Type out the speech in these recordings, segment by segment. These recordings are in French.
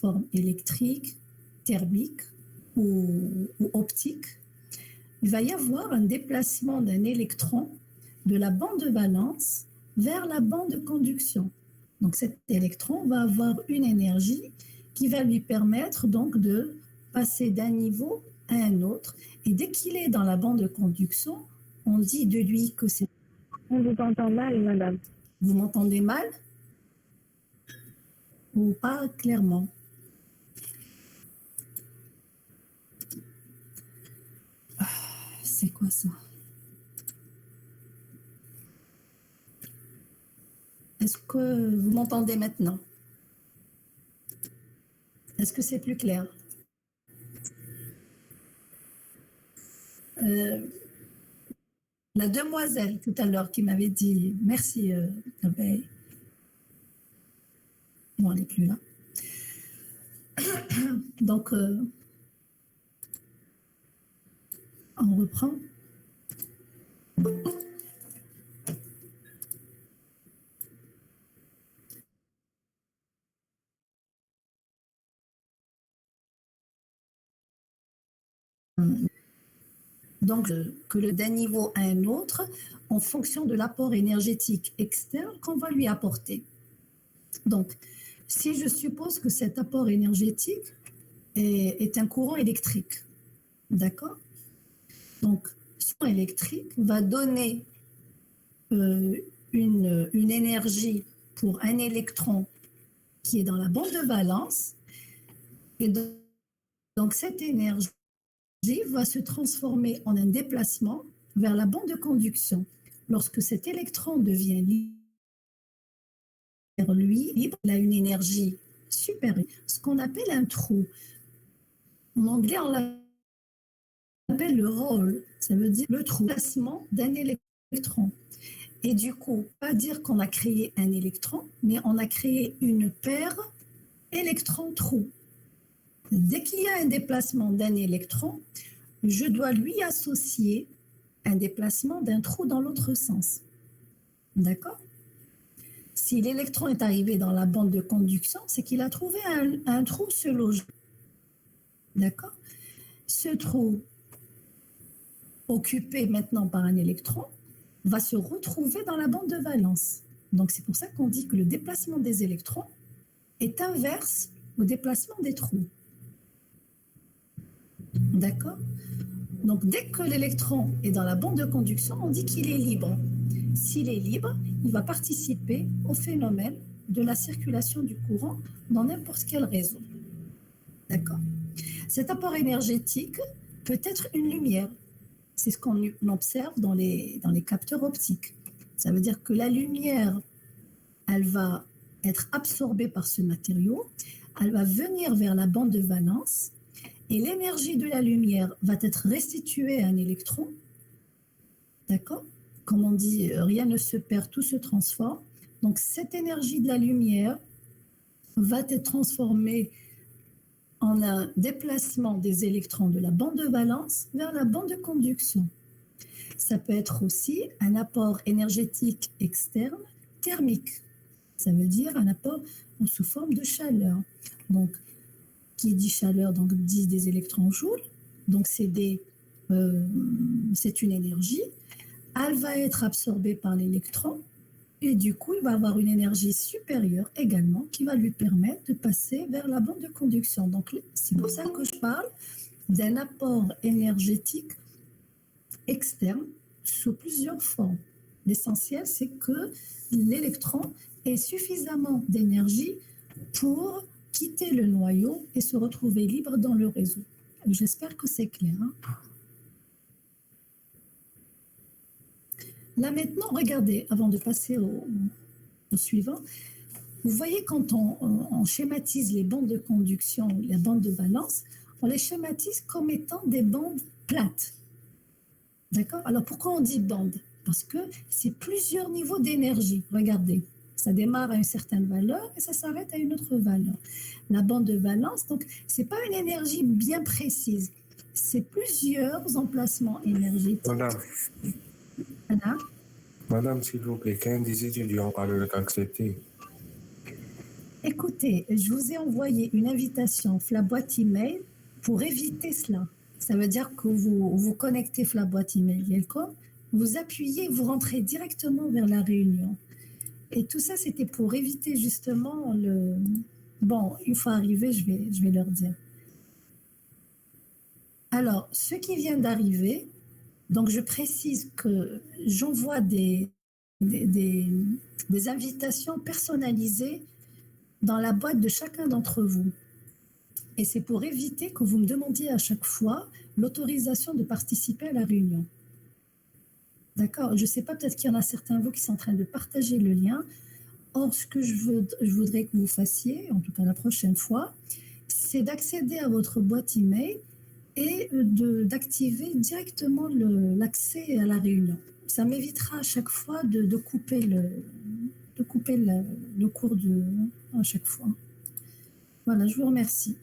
forme électrique, thermique ou optique, il va y avoir un déplacement d'un électron de la bande de valence vers la bande de conduction. Donc cet électron va avoir une énergie qui va lui permettre donc de passer d'un niveau à un autre. Et dès qu'il est dans la bande de conduction, on dit de lui que c'est... On vous entend mal, madame. Vous m'entendez mal ou pas clairement? C'est quoi ça? Est-ce que vous m'entendez maintenant? Est-ce que c'est plus clair? La demoiselle tout à l'heure qui m'avait dit merci, Abeille. Bon, elle n'est plus là. Donc, on reprend. Donc, d'un niveau à un autre en fonction de l'apport énergétique externe qu'on va lui apporter. Donc, si je suppose que cet apport énergétique est un courant électrique, d'accord? Donc, ce courant électrique va donner une énergie pour un électron qui est dans la bande de valence. Et donc, cette énergie va se transformer en un déplacement vers la bande de conduction. Lorsque cet électron devient libre, il a une énergie supérieure, ce qu'on appelle un trou. En anglais, on l'appelle le hole, ça veut dire le trou, placement d'un électron. Et du coup, pas dire qu'on a créé un électron, mais on a créé une paire électron-trou. Dès qu'il y a un déplacement d'un électron, je dois lui associer un déplacement d'un trou dans l'autre sens. D'accord? Si l'électron est arrivé dans la bande de conduction, c'est qu'il a trouvé un trou se loger. D'accord? Ce trou, occupé maintenant par un électron, va se retrouver dans la bande de valence. Donc c'est pour ça qu'on dit que le déplacement des électrons est inverse au déplacement des trous. D'accord? Donc dès que l'électron est dans la bande de conduction, on dit qu'il est libre. S'il est libre, il va participer au phénomène de la circulation du courant dans n'importe quel réseau. D'accord? Cet apport énergétique peut être une lumière. C'est ce qu'on observe dans les capteurs optiques. Ça veut dire que la lumière, elle va être absorbée par ce matériau, elle va venir vers la bande de valence et l'énergie de la lumière va être restituée à un électron. D'accord? Comme on dit, rien ne se perd, tout se transforme. Donc cette énergie de la lumière va être transformée en un déplacement des électrons de la bande de valence vers la bande de conduction. Ça peut être aussi un apport énergétique externe thermique. Ça veut dire un apport sous forme de chaleur. Donc, qui dit chaleur, donc dit des électronjoules. Donc, c'est une énergie. Elle va être absorbée par l'électron et du coup, il va avoir une énergie supérieure également qui va lui permettre de passer vers la bande de conduction. Donc, c'est pour ça que je parle d'un apport énergétique externe sous plusieurs formes. L'essentiel, c'est que l'électron ait suffisamment d'énergie pour quitter le noyau et se retrouver libre dans le réseau. J'espère que c'est clair. Hein? Là maintenant, regardez, avant de passer au suivant, vous voyez quand on schématise les bandes de conduction, les bandes de valence, on les schématise comme étant des bandes plates. D'accord? Alors pourquoi on dit bande? Parce que c'est plusieurs niveaux d'énergie. Regardez, ça démarre à une certaine valeur et ça s'arrête à une autre valeur. La bande de valence, donc c'est pas une énergie bien précise, c'est plusieurs emplacements énergétiques. Madame. Voilà. Madame, s'il vous plaît, qu'un des étudiants parle de accepter. Écoutez, je vous ai envoyé une invitation la boîte email pour éviter cela. Ça veut dire que vous connectez la boîte email, vous appuyez, vous rentrez directement vers la réunion. Et tout ça, c'était pour éviter justement le... Bon, une fois arrivé, je vais leur dire. Alors, ceux qui viennent d'arriver, donc je précise que j'envoie des invitations personnalisées dans la boîte de chacun d'entre vous. Et c'est pour éviter que vous me demandiez à chaque fois l'autorisation de participer à la réunion. D'accord? Je ne sais pas, peut-être qu'il y en a certains de vous qui sont en train de partager le lien. Or, ce que je voudrais que vous fassiez, en tout cas la prochaine fois, c'est d'accéder à votre boîte email et d'activer directement l'accès à la réunion. Ça m'évitera à chaque fois de couper le cours à chaque fois. Voilà, je vous remercie.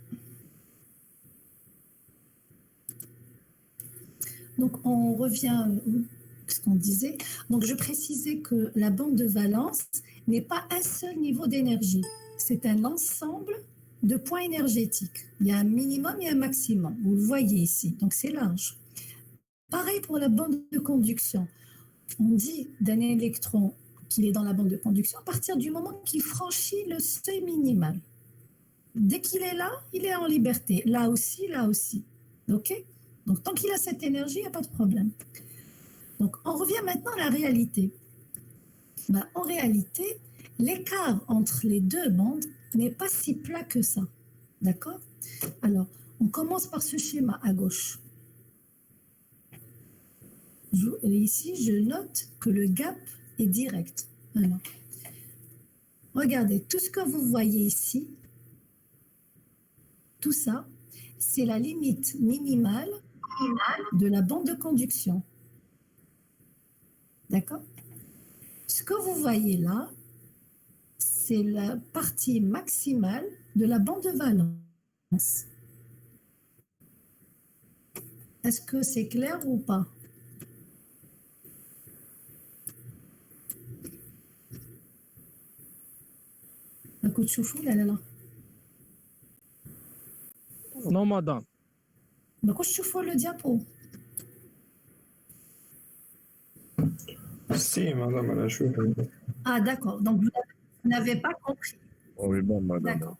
Donc, on revient à ce qu'on disait. Donc, je précisais que la bande de valence n'est pas un seul niveau d'énergie. C'est un ensemble de points énergétiques. Il y a un minimum et un maximum. Vous le voyez ici. Donc, c'est large. Pareil pour la bande de conduction. On dit d'un électron qu'il est dans la bande de conduction à partir du moment qu'il franchit le seuil minimal. Dès qu'il est là, il est en liberté. Là aussi, là aussi. OK? Donc, tant qu'il a cette énergie, il n'y a pas de problème. Donc, on revient maintenant à la réalité. Ben, en réalité, l'écart entre les deux bandes n'est pas si plat que ça. D'accord? Alors, on commence par ce schéma à gauche. Ici, je note que le gap est direct. Alors, regardez, tout ce que vous voyez ici, tout ça, c'est la limite minimale de la bande de conduction. D'accord? Ce que vous voyez là, c'est la partie maximale de la bande de valence. Est-ce que c'est clair ou pas? كنت تشوفوا لا لا لا Non, madame. ما كنتش تشوفوا le diapo. Si, madame, elle a joué. Ah d'accord, donc vous n'avez pas compris. Oui, bon, madame. D'accord.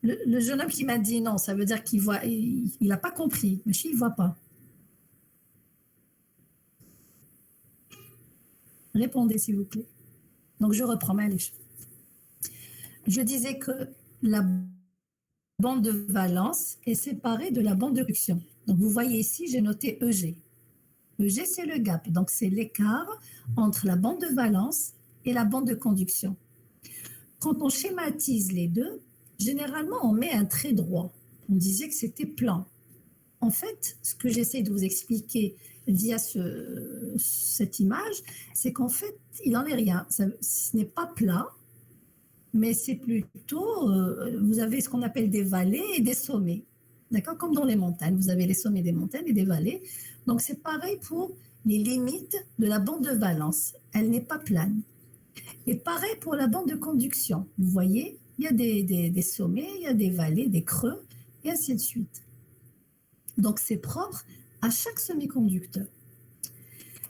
Le jeune homme qui m'a dit non, ça veut dire qu'il voit, il n'a pas compris, mais il ne voit pas. Répondez s'il vous plaît. Donc je reprends, allez. Je disais que la bande de valence est séparée de la bande de conduction. Donc vous voyez ici, j'ai noté EG. EG, c'est le gap, donc c'est l'écart entre la bande de valence et la bande de conduction. Quand on schématise les deux, généralement, on met un trait droit. On disait que c'était plan. En fait, ce que j'essaie de vous expliquer via cette image, c'est qu'en fait, il n'en est rien. Ce n'est pas plat, mais c'est plutôt, vous avez ce qu'on appelle des vallées et des sommets. D'accord? Comme dans les montagnes, vous avez les sommets des montagnes et des vallées. Donc, c'est pareil pour les limites de la bande de valence. Elle n'est pas plane. Et pareil pour la bande de conduction. Vous voyez, il y a des sommets, il y a des vallées, des creux, et ainsi de suite. Donc, c'est propre à chaque semi-conducteur.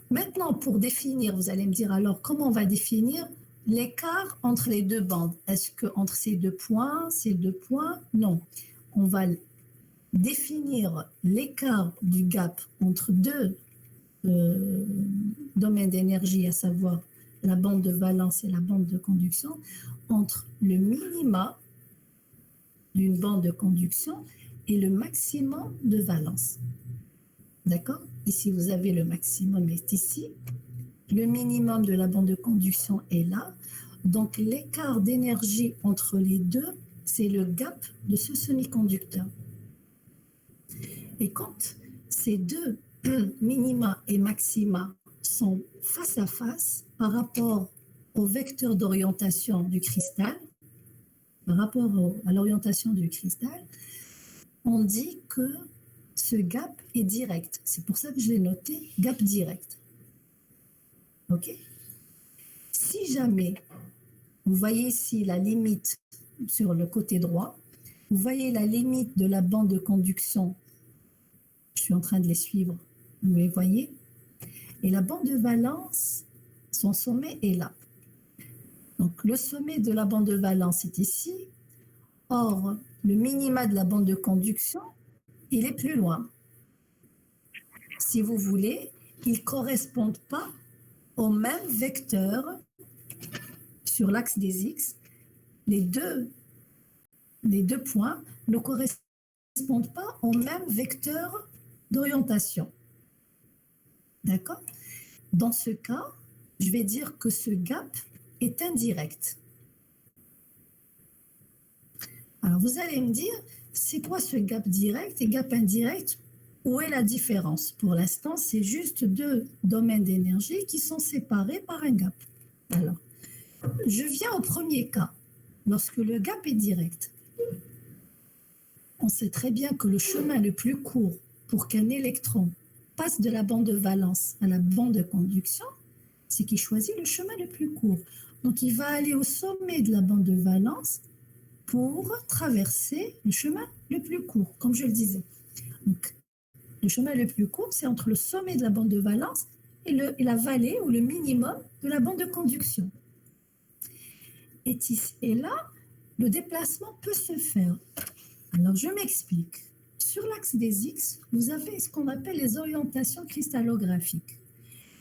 Maintenant, pour définir, vous allez me dire alors, comment on va définir l'écart entre les deux bandes? Est-ce qu'entre ces deux points? Non. On va définir l'écart du gap entre deux domaines d'énergie, à savoir la bande de valence et la bande de conduction, entre le minima d'une bande de conduction et le maximum de valence. D'accord? Ici, vous avez le maximum est ici. Le minimum de la bande de conduction est là. Donc, l'écart d'énergie entre les deux, c'est le gap de ce semi-conducteur. Et quand ces deux minima et maxima sont face à face par rapport au vecteur d'orientation du cristal, par rapport à l'orientation du cristal, on dit que ce gap est direct. C'est pour ça que je l'ai noté gap direct. OK? Si jamais Vous voyez ici la limite sur le côté droit. Vous voyez la limite de la bande de conduction. Je suis en train de les suivre. Vous les voyez? Et la bande de valence, son sommet est là. Donc, le sommet de la bande de valence est ici. Or, le minima de la bande de conduction, il est plus loin. Si vous voulez, ils ne correspondent pas au même vecteur sur l'axe des X. Les deux points ne correspondent pas au même vecteur d'orientation. D'accord? Dans ce cas, je vais dire que ce gap est indirect. Alors, vous allez me dire, c'est quoi ce gap direct et gap indirect? Où est la différence? Pour l'instant, c'est juste deux domaines d'énergie qui sont séparés par un gap. Alors, je viens au premier cas. Lorsque le gap est direct, on sait très bien que le chemin le plus court pour qu'un électron passe de la bande de valence à la bande de conduction, c'est qu'il choisit le chemin le plus court. Donc, il va aller au sommet de la bande de valence pour traverser le chemin le plus court, comme je le disais. Donc, le chemin le plus court, c'est entre le sommet de la bande de valence et la vallée ou le minimum de la bande de conduction. Et là, le déplacement peut se faire. Alors, je m'explique. Sur l'axe des X, vous avez ce qu'on appelle les orientations cristallographiques.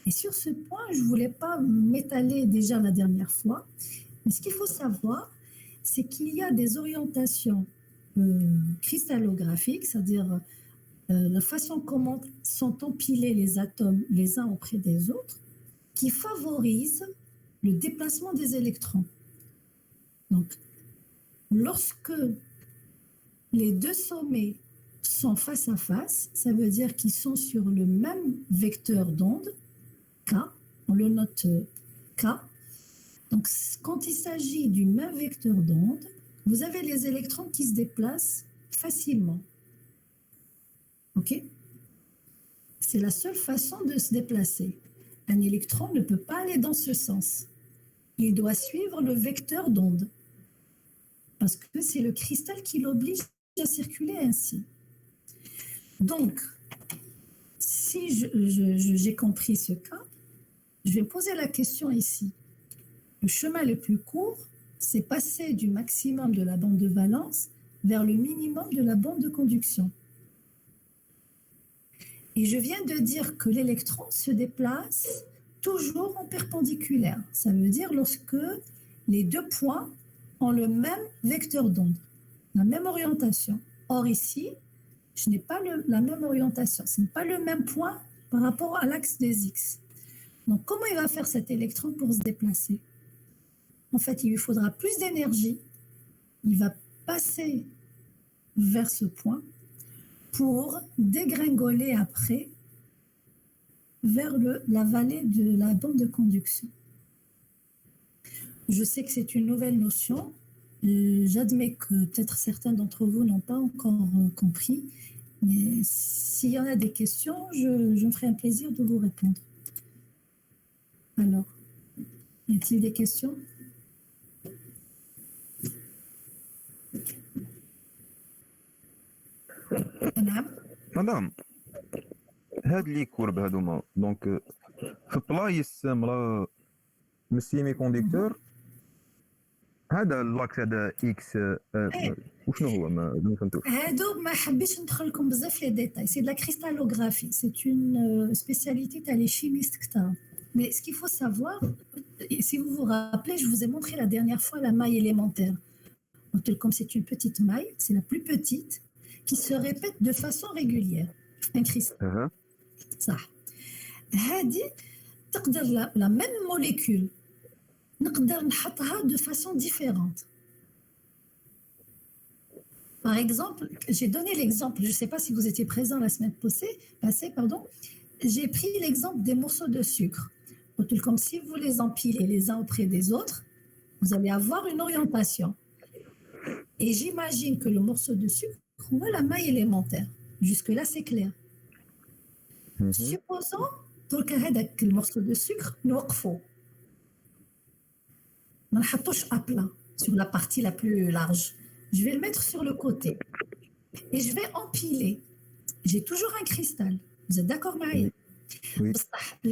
Et sur ce point, je ne voulais pas m'étaler déjà la dernière fois, mais ce qu'il faut savoir, c'est qu'il y a des orientations cristallographiques, c'est-à-dire la façon comment sont empilés les atomes les uns auprès des autres, qui favorisent le déplacement des électrons. Donc, lorsque les deux sommets sont face à face, ça veut dire qu'ils sont sur le même vecteur d'onde, K, on le note K. Donc, quand il s'agit du même vecteur d'onde, vous avez les électrons qui se déplacent facilement. OK? C'est la seule façon de se déplacer. Un électron ne peut pas aller dans ce sens. Il doit suivre le vecteur d'onde. Parce que c'est le cristal qui l'oblige à circuler ainsi. Donc, si j'ai compris ce cas, je vais poser la question ici. Le chemin le plus court, c'est passer du maximum de la bande de valence vers le minimum de la bande de conduction. Et je viens de dire que l'électron se déplace toujours en perpendiculaire. Ça veut dire lorsque les deux points ont le même vecteur d'onde, la même orientation. Or ici, je n'ai pas la même orientation. Ce n'est pas le même point par rapport à l'axe des X. Donc, comment il va faire cet électron pour se déplacer? En fait, il lui faudra plus d'énergie. Il va passer vers ce point pour dégringoler après vers la vallée de la bande de conduction. Je sais que c'est une nouvelle notion. J'admets que peut-être certains d'entre vous n'ont pas encore compris, mais s'il y en a des questions, je me ferai un plaisir de vous répondre. Alors, y a-t-il des questions? مدام، هاد لي كورب هادوما دونك في بلايص مرا من السيمي كونديكتور هذا اللاكس هذا اكس وشنو هو ما فهمتوش. هادو ما حبيتش ندخل لكم بزاف في لي ديتاي. C'est de la cristallographie. C'est une spécialité تاع les chimistes كتار. Mais ce qu'il faut savoir, si vous vous rappelez, je vous ai montré la dernière fois la maille élémentaire. Comme c'est une petite maille, c'est la plus petite, qui se répète de façon régulière. Un cristal. Ça. هذه تقدر la même molécule نقدر نحطها de façon différente. Par exemple, j'ai donné l'exemple, je ne sais pas si vous étiez présent la semaine passée, j'ai pris l'exemple des morceaux de sucre. Comme si vous les empilez les uns auprès des autres, vous allez avoir une orientation. Et j'imagine que le morceau de sucre voit la maille élémentaire. Jusque-là, c'est clair. Supposons que le morceau de sucre nous ما نحطوش à plat sur la partie la plus large. Je vais le mettre sur le côté et je vais empiler. J'ai toujours un cristal. Vous êtes d'accord, Maïa? Oui.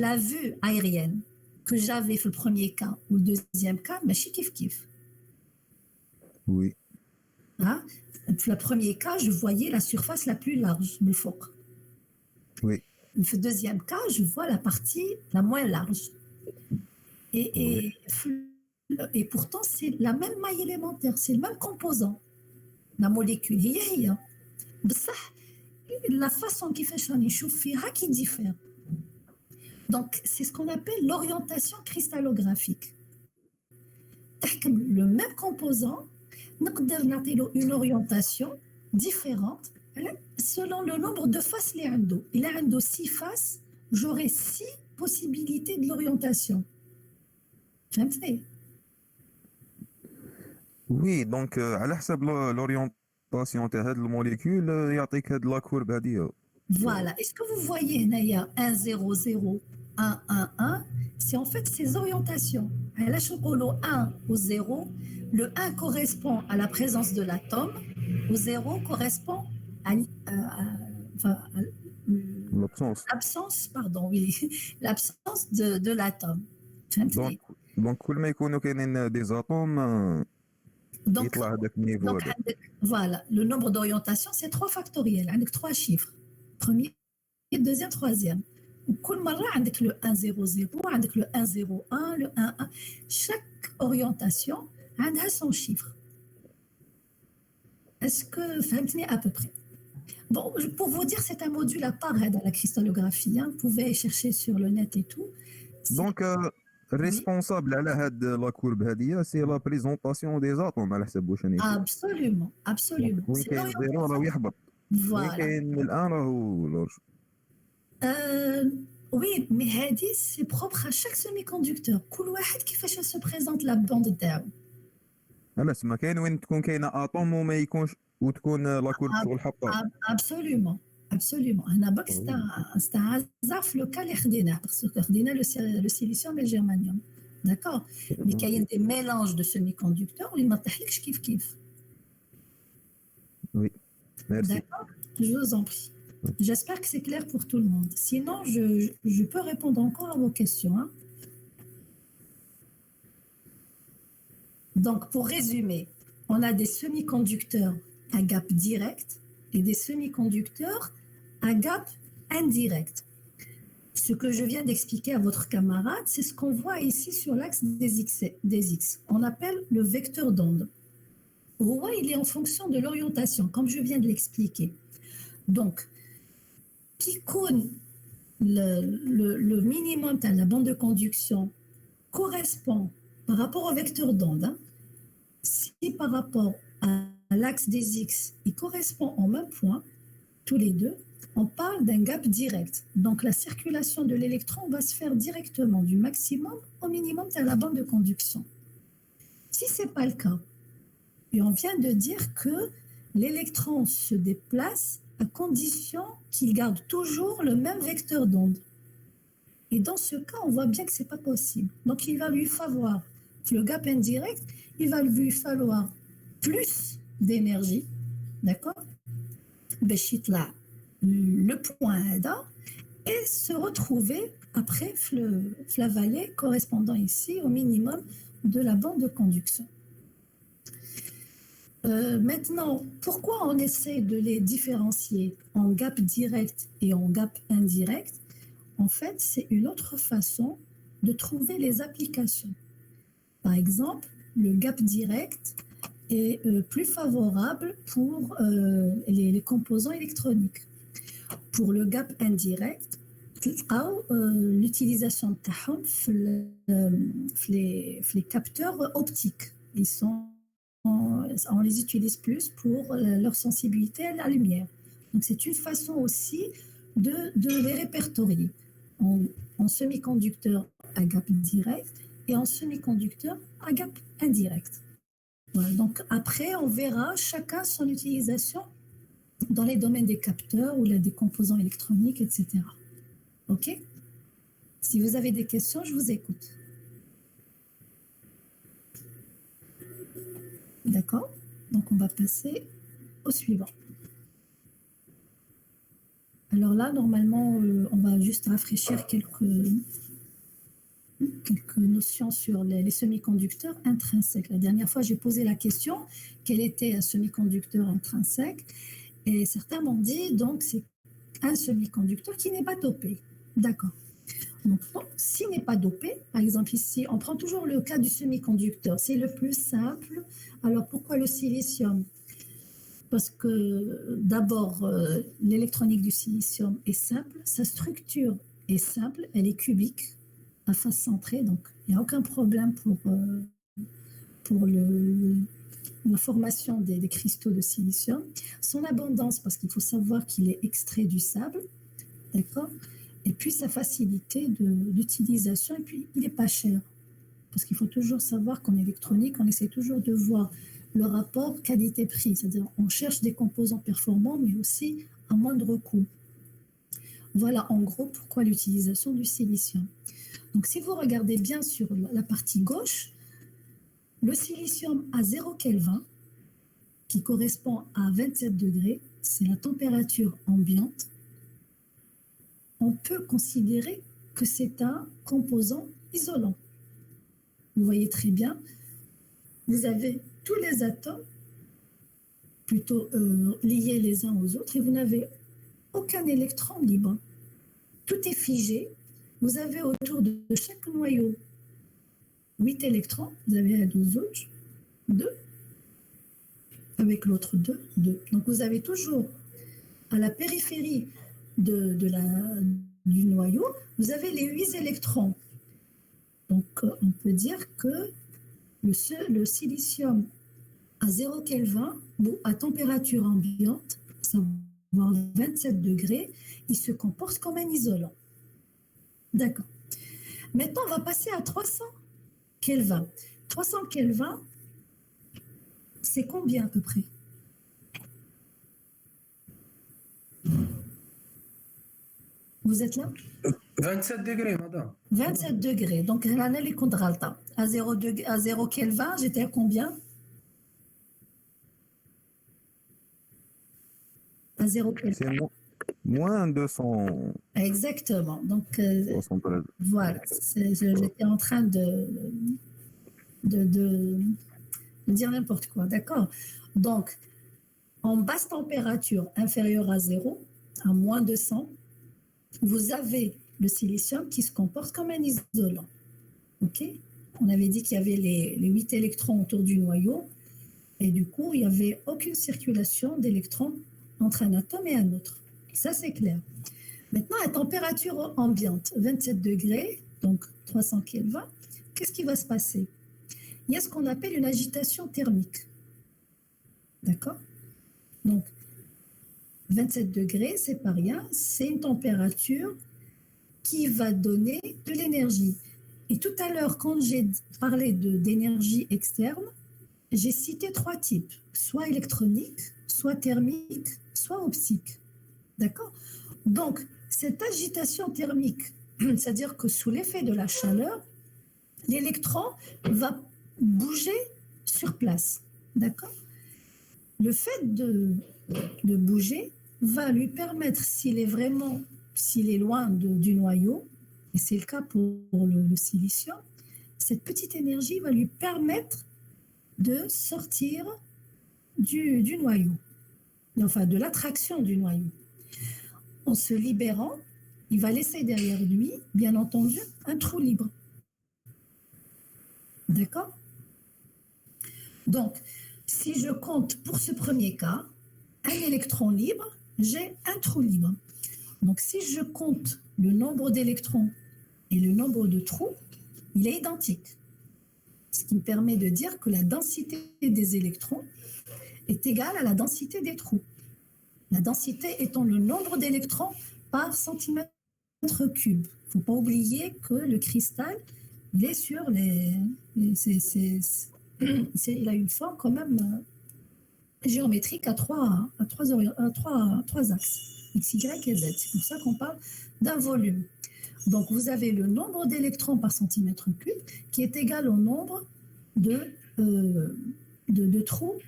La vue aérienne que j'avais في le premier cas ou le deuxième cas, ماشي كيف كيف. Oui. Hein? Pour le premier cas, je voyais la surface la plus large, le foc. Oui. Pour le deuxième cas, je vois la partie la moins large. Et pourtant, c'est la même maille élémentaire, c'est le même composant. La molécule, هي. بصح la façon كيفاش راني نشوف فيها qui diffère. Donc, c'est ce qu'on appelle l'orientation cristallographique. Le même composant, نقدر نعطيله une orientation différente selon le nombre de faces اللي عنده. Il a عنده 6 faces, j'aurai 6 possibilités de l'orientation. فهمتني؟ Oui, donc على حسب l'orientation تاع هاد الموليكول يعطيك هاد لا كورب هادي. Voilà. Est-ce que vous voyez, Naya, 1, 0, 0, 1, 1, 1, c'est en fait ces orientations. Là, je le 1 au 0, le 1 correspond à la présence de l'atome, au 0 correspond à L'absence. l'absence, pardon, oui, l'absence de l'atome. Donc كل ما يكونوا كاينين des atomes Donc, يطلع هذاك النيفو هذا. voilà, le nombre d'orientations, c'est 3 factoriels, avec 3 chiffres. Premier, deuxième, troisième. كل مرة عندك le 1, 0, 0, عندك le 1, 0, 1, le 1, 1. Chaque orientation a son chiffre. Est-ce que فهمتني à peu près? Bon, pour vous dire, c'est un module à part dans la cristallographie. Hein. Vous pouvez chercher sur le net et tout. Donc, responsable على هاد لا كورب هادية سي لا بريزونطاسيون دي زاتوم على حسب واش راني نشوف. Absolument, absolument. وين كاين زيرو راه يحبط. Voilà. وين كاين الآن راهو لورج. Oui, mais هادي c'est propre à chaque semi-conducteur. كل واحد كيفاش se présente la bande تاعو. علاش ما كاين وين تكون كاينه اتوم وما يكونش وتكون لا كورب شغل حبطه. Absolument, absolument. هنا برك c'est un hasard في le cas اللي خديناه parce que خدينا le silicium et le germanium. D'accord. Mais كاين des mélanges de semi-conducteurs اللي ما طيحلكش كيف كيف. Oui. Merci. D'accord. Je vous en prie. J'espère que c'est clair pour tout le monde. Sinon, je peux répondre encore à vos questions. Hein. Donc, pour résumer, on a des semi-conducteurs à gap direct et des semi-conducteurs à gap indirect. Ce que je viens d'expliquer à votre camarade, c'est ce qu'on voit ici sur l'axe des X. On appelle le vecteur d'onde. Il est en fonction de l'orientation, comme je viens de l'expliquer. Donc, qui compte le minimum de la bande de conduction correspond par rapport au vecteur d'onde. Hein, si par rapport à l'axe des X, il correspond au même point, tous les deux, on parle d'un gap direct. Donc la circulation de l'électron va se faire directement du maximum au minimum de la bande de conduction. Si ce n'est pas le cas, et on vient de dire que l'électron se déplace à condition qu'il garde toujours le même vecteur d'onde. Et dans ce cas, on voit bien que ce n'est pas possible. Donc, il va lui falloir, le gap indirect, il va lui falloir plus d'énergie, d'accord? Le point là, et se retrouver après la vallée correspondant ici au minimum de la bande de conduction. Maintenant, pourquoi on essaie de les différencier en gap direct et en gap indirect? En fait, c'est une autre façon de trouver les applications. Par exemple, le gap direct est plus favorable pour les composants électroniques. Pour le gap indirect, l'utilisation les capteurs optiques. On les utilise plus pour leur sensibilité à la lumière. Donc, c'est une façon aussi de les répertorier en semi-conducteur à gap direct et en semi-conducteur à gap indirect. Voilà. Donc, après, on verra chacun son utilisation dans les domaines des capteurs ou des composants électroniques, etc. OK? Si vous avez des questions, je vous écoute. D'accord? Donc, on va passer au suivant. Alors là, normalement, on va juste rafraîchir quelques notions sur les semi-conducteurs intrinsèques. La dernière fois, j'ai posé la question, quel était un semi-conducteur intrinsèque? Et certains m'ont dit, donc, c'est un semi-conducteur qui n'est pas dopé. D'accord. Donc, s'il n'est pas dopé, par exemple ici, on prend toujours le cas du semi-conducteur. C'est le plus simple. Alors, pourquoi le silicium? Parce que d'abord, l'électronique du silicium est simple, sa structure est simple, elle est cubique, à face centrée, donc il n'y a aucun problème pour la formation des cristaux de silicium. Son abondance, parce qu'il faut savoir qu'il est extrait du sable, d'accord? Et puis sa facilité d'utilisation, et puis il n'est pas cher. Parce qu'il faut toujours savoir qu'en électronique, on essaie toujours de voir le rapport qualité-prix, c'est-à-dire on cherche des composants performants, mais aussi à moindre coût. Voilà en gros pourquoi l'utilisation du silicium. Donc si vous regardez bien sur la partie gauche, le silicium à 0 Kelvin, qui correspond à 27 degrés, c'est la température ambiante, on peut considérer que c'est un composant isolant. Vous voyez très bien, vous avez tous les atomes plutôt liés les uns aux autres et vous n'avez aucun électron libre. Tout est figé. Vous avez autour de chaque noyau 8 électrons. Vous avez à deux autres, 2. Avec l'autre 2, 2. Donc vous avez toujours à la périphérie du noyau, vous avez les 8 électrons. Donc on peut dire que le silicium à 0 Kelvin ou à température ambiante, savoir 27 degrés, il se comporte comme un isolant. D'accord. Maintenant, on va passer à 300 Kelvin. 300 Kelvin, c'est combien à peu près? Vous êtes là? 27 degrés, madame. 27 degrés. Donc, l'année contralta. À 0 Kelvin, j'étais à combien? À 0 Kelvin. C'est moins 200. Exactement. Donc, 73. voilà. J'étais en train de dire n'importe quoi. D'accord? Donc, en basse température inférieure à 0, à moins 200, vous avez le silicium qui se comporte comme un isolant. OK? On avait dit qu'il y avait les 8 électrons autour du noyau et du coup, il n'y avait aucune circulation d'électrons entre un atome et un autre. Ça, c'est clair. Maintenant, à température ambiante, 27 degrés, donc 300 Kelvin, qu'est-ce qui va se passer? Il y a ce qu'on appelle une agitation thermique. D'accord? Donc, 27 degrés, c'est pas rien, c'est une température qui va donner de l'énergie. Et tout à l'heure, quand j'ai parlé d'énergie externe, j'ai cité 3 types, soit électronique, soit thermique, soit optique. D'accord? Donc, cette agitation thermique, c'est-à-dire que sous l'effet de la chaleur, l'électron va bouger sur place. D'accord? Le fait de bouger va lui permettre, s'il est loin du noyau, et c'est le cas pour le silicium, cette petite énergie va lui permettre de sortir du noyau, enfin de l'attraction du noyau. En se libérant, il va laisser derrière lui, bien entendu, un trou libre. D'accord? Donc, si je compte pour ce premier cas, un électron libre, j'ai un trou libre. Donc, si je compte le nombre d'électrons et le nombre de trous, il est identique. Ce qui me permet de dire que la densité des électrons est égale à la densité des trous. La densité étant le nombre d'électrons par centimètre cube. Il ne faut pas oublier que le cristal, il est sur il a une forme quand même géométrique à trois axes, x, y et z. C'est pour ça qu'on parle d'un volume. Donc, vous avez le nombre d'électrons par centimètre cube qui est égal au nombre de de trous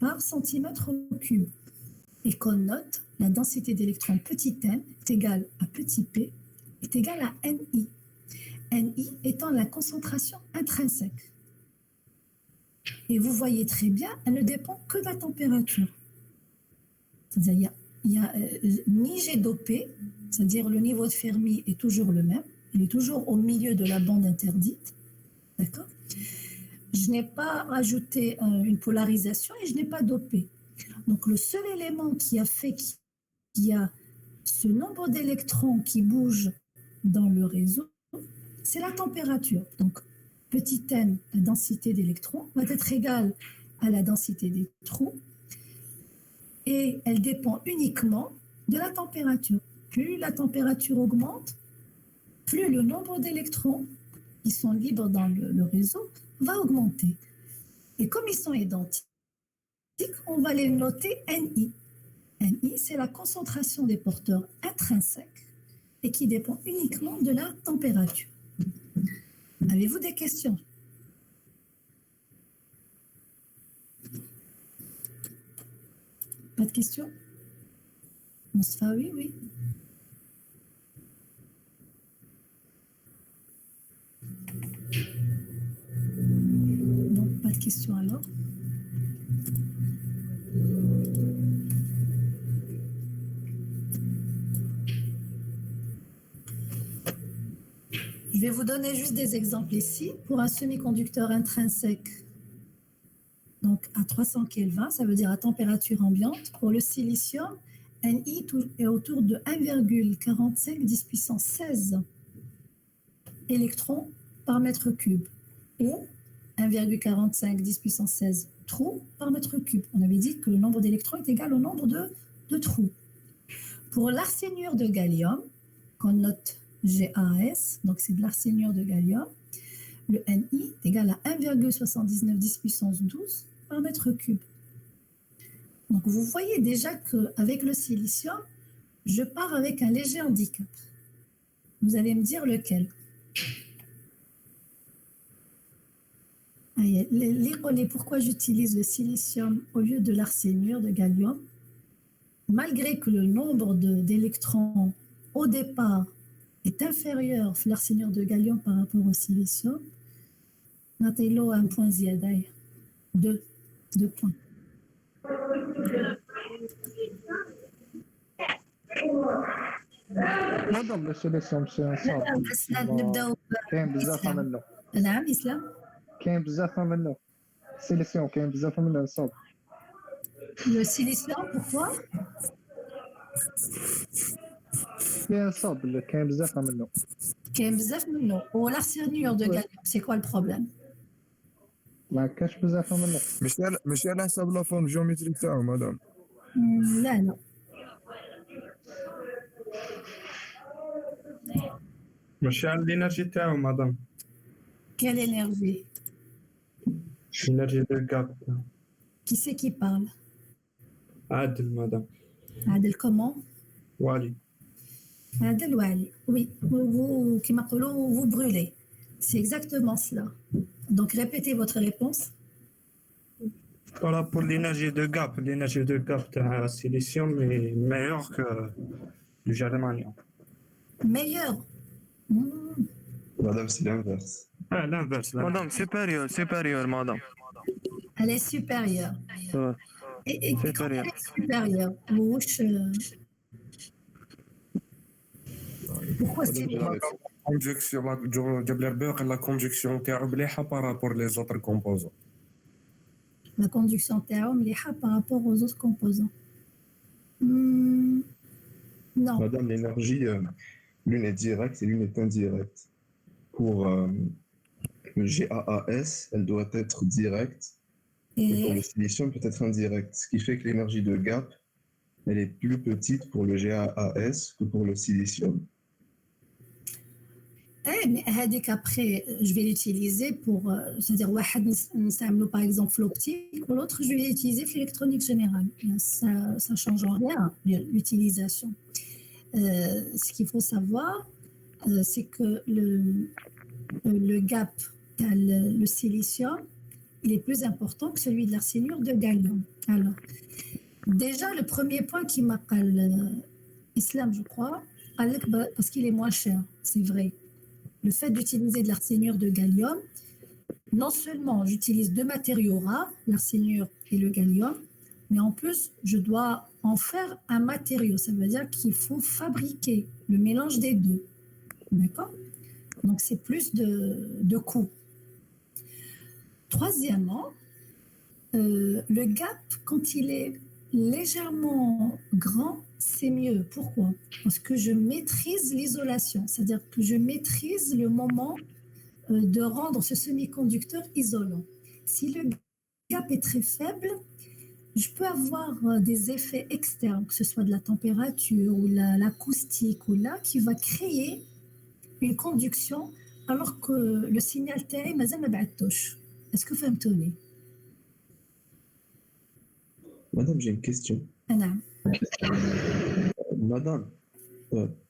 par centimètre cube. Et qu'on note la densité d'électrons petit n est égale à petit p est égale à NI. NI étant la concentration intrinsèque. Et vous voyez très bien, elle ne dépend que de la température. C'est-à-dire, il y a ni G dopé, c'est-à-dire le niveau de Fermi est toujours le même, il est toujours au milieu de la bande interdite. D'accord ? Je n'ai pas ajouté une polarisation et je n'ai pas dopé. Donc, le seul élément qui a fait qu'il y a ce nombre d'électrons qui bougent dans le réseau, c'est la température. Donc, petit n, la densité d'électrons, va être égale à la densité des trous et elle dépend uniquement de la température. Plus la température augmente, plus le nombre d'électrons qui sont libres dans le réseau va augmenter. Et comme ils sont identiques, on va les noter NI. NI, c'est la concentration des porteurs intrinsèques et qui dépend uniquement de la température. Avez-vous des questions? Pas de questions? Moustapha, oui. Non, pas de questions alors. Je vais vous donner juste des exemples ici. Pour un semi-conducteur intrinsèque, donc à 300 Kelvin, ça veut dire à température ambiante. Pour le silicium, NI est autour de 1,45 10 puissance 16 électrons par mètre cube ou 1,45 10 puissance 16 trous par mètre cube. On avait dit que le nombre d'électrons est égal au nombre de trous. Pour l'arséniure de gallium, qu'on note GAS, donc c'est de l'arséniure de gallium, le NI est égal à 1,79 10 puissance 12 par mètre cube. Donc vous voyez déjà qu'avec le silicium, je pars avec un léger handicap. Vous allez me dire lequel. Les relais, pourquoi j'utilise le silicium au lieu de l'arséniure de gallium? Malgré que le nombre d'électrons au départ est inférieur à l'arséniure de gallium par rapport au silicium, Nathalie a un point ziadaï. Deux points. نظم السيليسيوم صعب بس نبداو كاين بزاف منه نعم اسلام كاين بزاف منه السيليسيوم كاين بزاف منه صعب le silicium pourquoi كاين صعب كاين بزاف منه كاين بزاف منه والارسينيور دو gallium c'est quoi le problème ما كاش بزاف منه ماشي على حساب لا فورم جيومتريك تاعو مدام. لا ماشي على الانرجي تاعو مدام. quelle énergie الانرجي دو كاب. qui c'est qui parle عادل مدام. عادل comment والي. عادل وعلي oui vous qui m'appelez vous brûlez c'est exactement cela donc répétez votre réponse. Voilà pour l'énergie de gap. L'énergie de gap de silicium est meilleure que du germanium. Meilleur. Madame, c'est l'inverse. Ah, l'inverse. مدام supérieur مدام Elle est supérieure. Et quand supérieur elle est supérieure, pourquoi c'est Conjonction, la conjonction par rapport aux autres composants. la conduction thermique par rapport aux autres composants? Non. Madame, l'énergie, l'une est directe et l'une est indirecte. Pour le GAAS, elle doit être directe. Et pour le silicium, peut être indirecte. Ce qui fait que l'énergie de gap, elle est plus petite pour le GAAS que pour le silicium. Mais après, je vais l'utiliser pour, c'est-à-dire, par exemple, l'optique, ou l'autre, je vais l'utiliser pour l'électronique générale. Ça ne change en rien, l'utilisation. Ce qu'il faut savoir, c'est que le gap, le silicium, il est plus important que celui de l'arsénure de gallium. Alors, déjà, le premier point qui m'appelle Islam, je crois, parce qu'il est moins cher, c'est vrai. Le fait d'utiliser de l'arsénure de gallium, non seulement j'utilise deux matériaux rares, l'arsénure et le gallium, mais en plus, je dois en faire un matériau. Ça veut dire qu'il faut fabriquer le mélange des deux. D'accord? Donc, c'est plus de coûts. Troisièmement, le gap, quand il est légèrement grand, c'est mieux. Pourquoi? Parce que je maîtrise l'isolation, c'est-à-dire que je maîtrise le moment de rendre ce semi-conducteur isolant. Si le gap est très faible, je peux avoir des effets externes, que ce soit de la température ou l'acoustique ou là, qui va créer une conduction alors que le signal تاعي مازال ما بعثوش. Est-ce que فهمتوني؟ Madame, j'ai une question. نعم. Madame,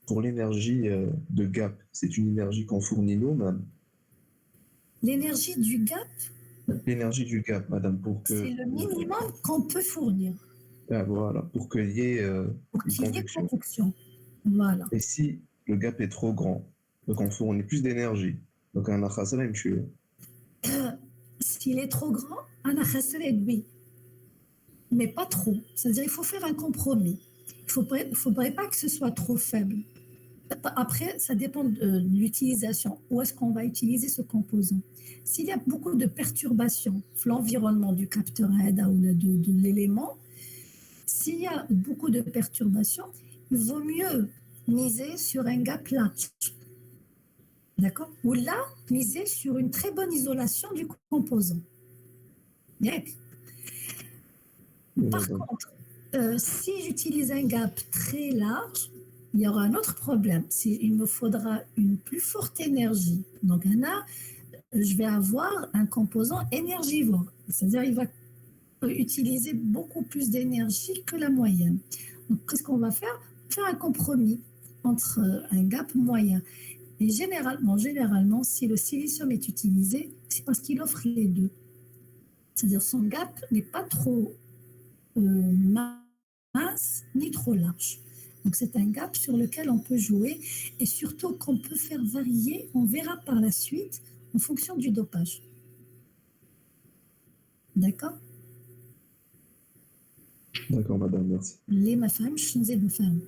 pour l'énergie de gap, c'est une énergie qu'on fournit nous-mêmes. L'énergie du gap, L'énergie du gap, madame, pour que. c'est le minimum qu'on peut fournir Ah, voilà, pour qu'il y ait pour une qu'il y ait conduction. conduction. Voilà. Et si le gap est trop grand, donc on fournit plus d'énergie. Donc un akhasala monsieur. S'il est trop grand, un khasret, oui. Mais pas trop. C'est-à-dire qu'il faut faire un compromis. Il ne faudrait pas que ce soit trop faible. Après, ça dépend de l'utilisation. Où est-ce qu'on va utiliser ce composant? S'il y a beaucoup de perturbations dans l'environnement du capteur ADA ou de l'élément, s'il y a beaucoup de perturbations, il vaut mieux miser sur un gap large. D'accord? Ou là, miser sur une très bonne isolation du composant. Bien. Par contre, si j'utilise un gap très large, il y aura un autre problème. Il me faudra une plus forte énergie. Donc, là, je vais avoir un composant énergivore. C'est-à-dire qu'il va utiliser beaucoup plus d'énergie que la moyenne. Donc, qu'est-ce qu'on va faire? Faire un compromis entre un gap moyen. Et généralement, si le silicium est utilisé, c'est parce qu'il offre les deux. C'est-à-dire son gap n'est pas trop mince ni trop large. Donc c'est un gap sur lequel on peut jouer et surtout qu'on peut faire varier, on verra par la suite, en fonction du dopage. D'accord? D'accord, madame, merci. Les ma femme, je suis une femme.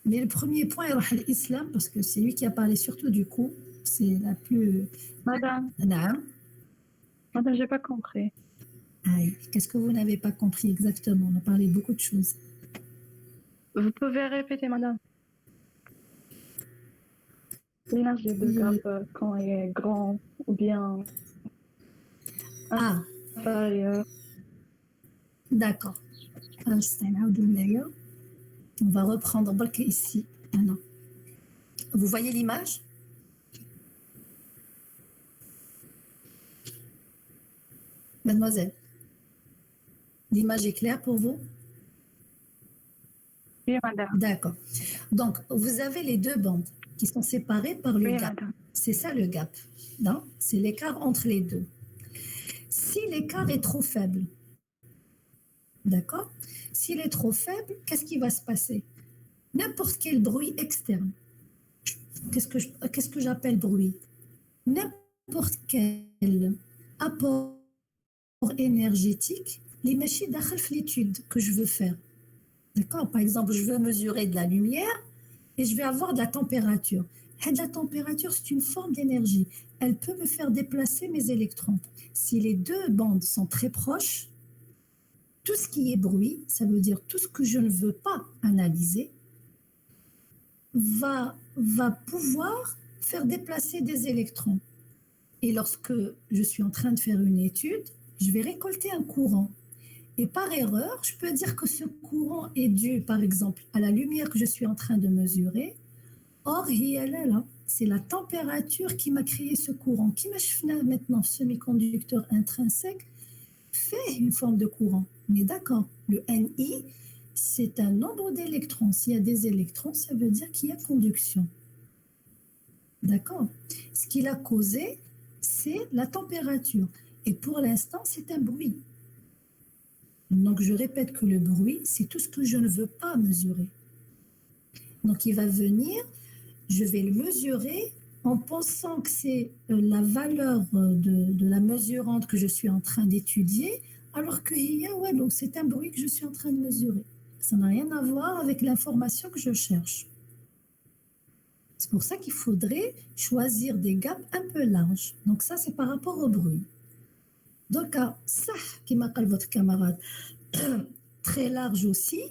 Mais le premier point est l'islam, parce que c'est lui qui a parlé surtout du coup. C'est la plus... Madame, Naam. madame, j'ai pas compris. Aïe, qu'est-ce que vous n'avez pas compris exactement? On a parlé de beaucoup de choses. Vous pouvez répéter, madame? L'énergie de gap quand il est grand ou bien Ah, inférieur. d'accord. On va reprendre ici. Maintenant. Vous voyez l'image? Mademoiselle, l'image est claire pour vous? Oui, madame. D'accord. Donc, vous avez les deux bandes qui sont séparées par le Oui, gap. madame. C'est ça le gap. Non? C'est l'écart entre les deux. Si l'écart est trop faible, d'accord? S'il est trop faible, qu'est-ce qui va se passer? N'importe quel bruit externe. Qu'est-ce que j'appelle bruit? N'importe quel apport énergétique, les machines d'achal l'étude que je veux faire. D'accord? Par exemple, je veux mesurer de la lumière et je vais avoir de la température. La température, c'est une forme d'énergie. Elle peut me faire déplacer mes électrons. Si les deux bandes sont très proches, tout ce qui est bruit, ça veut dire tout ce que je ne veux pas analyser, va pouvoir faire déplacer des électrons. Et lorsque je suis en train de faire une étude, je vais récolter un courant. Et par erreur, je peux dire que ce courant est dû, par exemple, à la lumière que je suis en train de mesurer. Or, c'est la température qui m'a créé ce courant. Qui m'a maintenant semi-conducteur intrinsèque fait une forme de courant. On est d'accord. Le Ni, c'est un nombre d'électrons. S'il y a des électrons, ça veut dire qu'il y a conduction. D'accord? Ce qui l'a causé, c'est la température. Et pour l'instant, c'est un bruit. Donc, je répète que le bruit, c'est tout ce que je ne veux pas mesurer. Donc, il va venir, je vais le mesurer en pensant que c'est la valeur de la mesurante que je suis en train d'étudier, alors que ouais, donc c'est un bruit que je suis en train de mesurer. Ça n'a rien à voir avec l'information que je cherche. C'est pour ça qu'il faudrait choisir des gaps un peu larges. Donc ça, c'est par rapport au bruit. Donc, ça, qui m'appelle votre camarade, très large aussi,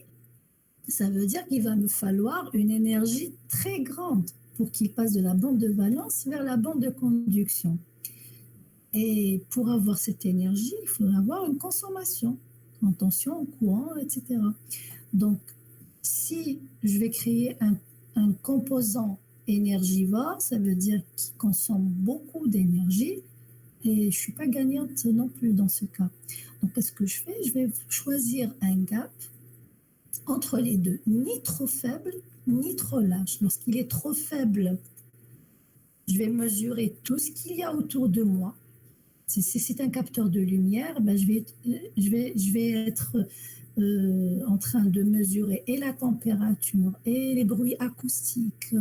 ça veut dire qu'il va me falloir une énergie très grande pour qu'il passe de la bande de valence vers la bande de conduction. Et pour avoir cette énergie, il faut avoir une consommation en tension, en courant, etc. Donc, si je vais créer un composant énergivore, ça veut dire qu'il consomme beaucoup d'énergie et je ne suis pas gagnante non plus dans ce cas. Donc, qu'est-ce que je fais? Je vais choisir un gap entre les deux, ni trop faible, ni trop large. Lorsqu'il est trop faible, je vais mesurer tout ce qu'il y a autour de moi. Si c'est un capteur de lumière, ben je vais être en train de mesurer et la température, et les bruits acoustiques,